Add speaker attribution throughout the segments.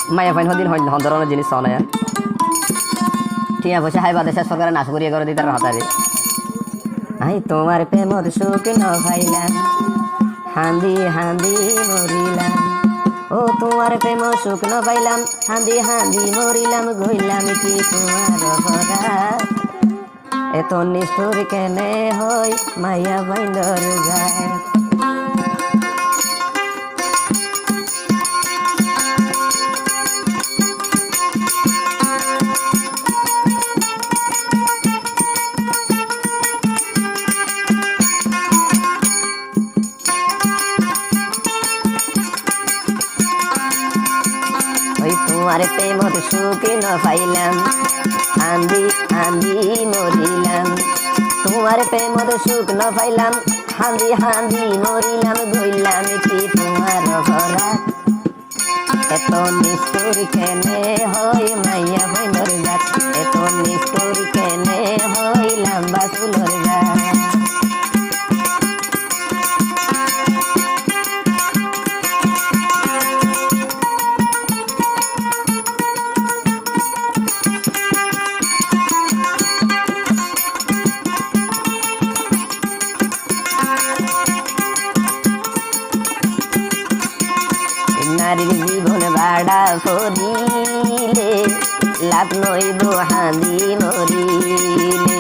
Speaker 1: মায়া fine হদিন হন্দরনের জিনিস চলে টিয়া পয়সা হাই বাদে শেষ সরকারে নাশ করিয়ে করে দিতার হাতারে আই তোমার প্রেমর সুখ ন ভাইলাম হান্দি হান্দি মরিলাম ও তোমার প্রেম সুখ ন পাইলাম হান্দি হান্দি মরিলাম গইলাম কি তোমার অপরাধ এত নিষ্ঠুর কেনে হই মায়া বাইন্দর যায় তোমার প্রেমর সুখ ন পাইলাম হান্দি হান্দি মরিলাম তোমার প্রেমর সুখ ন পাইলাম হান্দি হান্দি মরিলাম গইলাম কি তোমার অপরাধ এত নিষ্ঠুর কেনে হই মাইয়া বাইন্দর জাত এত নিষ্ঠুর কেনে হইলাম বাসুলর জাত নারীর জীবন বাড়া করিলে লাভ নইব হাঁদি মরিলে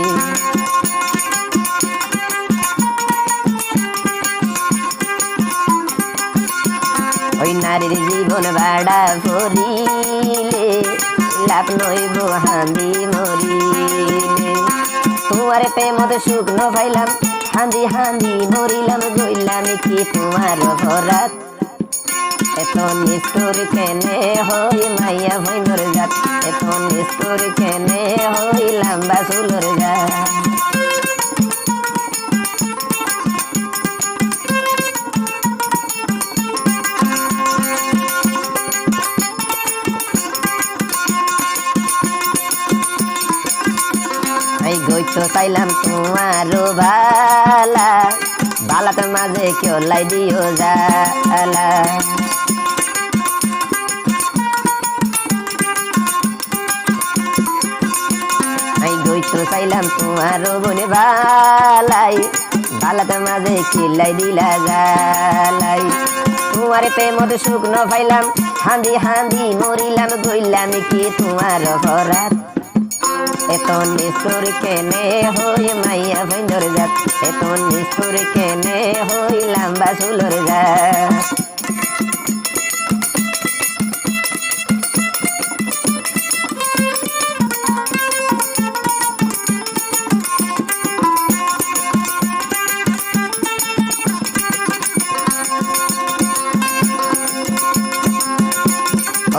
Speaker 1: ওই নারীর জীবন বাড়া করিলে লাভ নইব হাঁদি মরিলে তোমার প্রেমত সুখ ন পাইলাম হাঁদি হাঁদি মরিলাম গইলাম কি তোমার অপরাধ এত নিষ্ঠুর কেনে হই মাইয়া বাইন্দর জাত এত নিষ্ঠুর কেনে হইলাম বাসুলর জাত এই গইতো চাইলাম তোমারও বালা বালাতে মাঝে কেউ লাই দিও জালা তো চাইলাম তোমারও বনে বালাই বালাতে মাঝে কিলাই দিলা জালাই তোমার প্রেমত সুখ ন পাইলাম হাঁদি হাঁদি মরিলাম গইলাম কি তোমার অপরাধ এত নিষ্ঠুর কেনে হই মাইয়া বাইন্দর জাত এত নিষ্ঠুর কেনে হইলাম বাসুলর জাত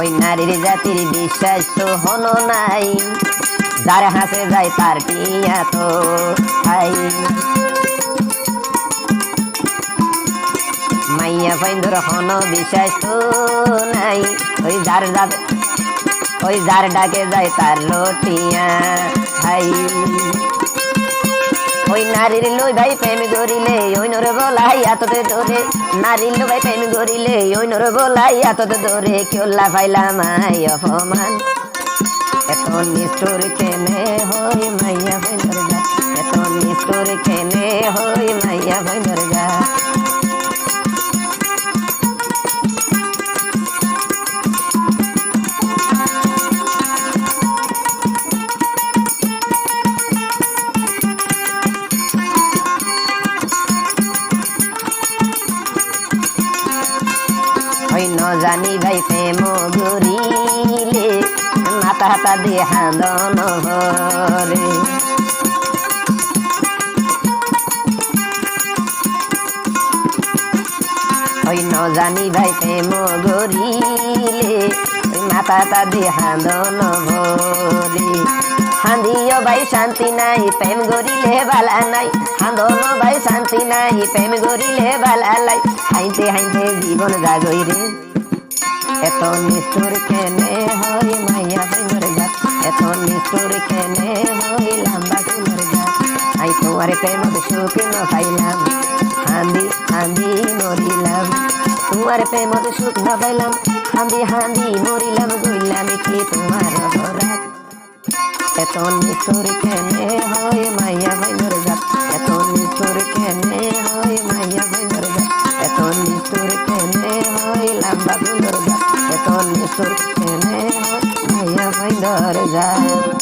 Speaker 1: ওই নারীর জাতির বিশ্বাস তো হনো নাই যার হাসে যায় তার টিয়া তো হাই মাইয়া বাইন্দর হনো বিশ্বাস তো নাই ওই যার ডাকে যায় তার রটিয়া হাই ওই নারীর লই ভাই প্রেম করিলে ওই নর বলাই এততে ধরে নারীর লো ভাই প্রেম করিলে ওই নর বলাই এততে ধরে কেউ লাফাইলাম আই অপমান এত নিষ্ঠুর কেনে হই মাইয়া বাইন্দর জাত এত নিষ্ঠুর কেনে হই মাইয়া বাইন্দর জাত ন জানি ভাই প্রেম গরিলে মাথা হাতা দিয়ে হাঁদন হরে ওই ন জানি ভাই প্রেম গরিলে ওই মাথা হাতা দিয়ে হাঁদন ভরে হাঁদিও ভাই শান্তি নাই প্রেম গরিলে বালা নাই হাঁদন ভাই শান্তি নাই প্রেম গরিলে বালা লাই হাইতে হাইতে জীবন জাগই রে এত নিষ্ঠুর কেনে হই মাইয়া বাইন্দর জাত এত নিষ্ঠুর কেনে হইলাম বাসুলর জাত আই তোমার প্রেমত সুখ ন পাইলাম হাঁদি হাঁদি মরিলাম তোমার প্রেম সুখ না পাইলাম হাঁদি হাঁদি মরিলাম গইলাম কি তোমার রাত এত নিষ্ঠুর কেনে হয় মাইয়া ভাইনর জাত এত নিষ্ঠুর কেনে হয় মাইয়া ভাইনর জাত এত নিষ্ঠুর কেনে হয় লম্বা গুলোর জাত এত নিষ্ঠুর কেনে হয় মাইয়া ভাইনর জাত।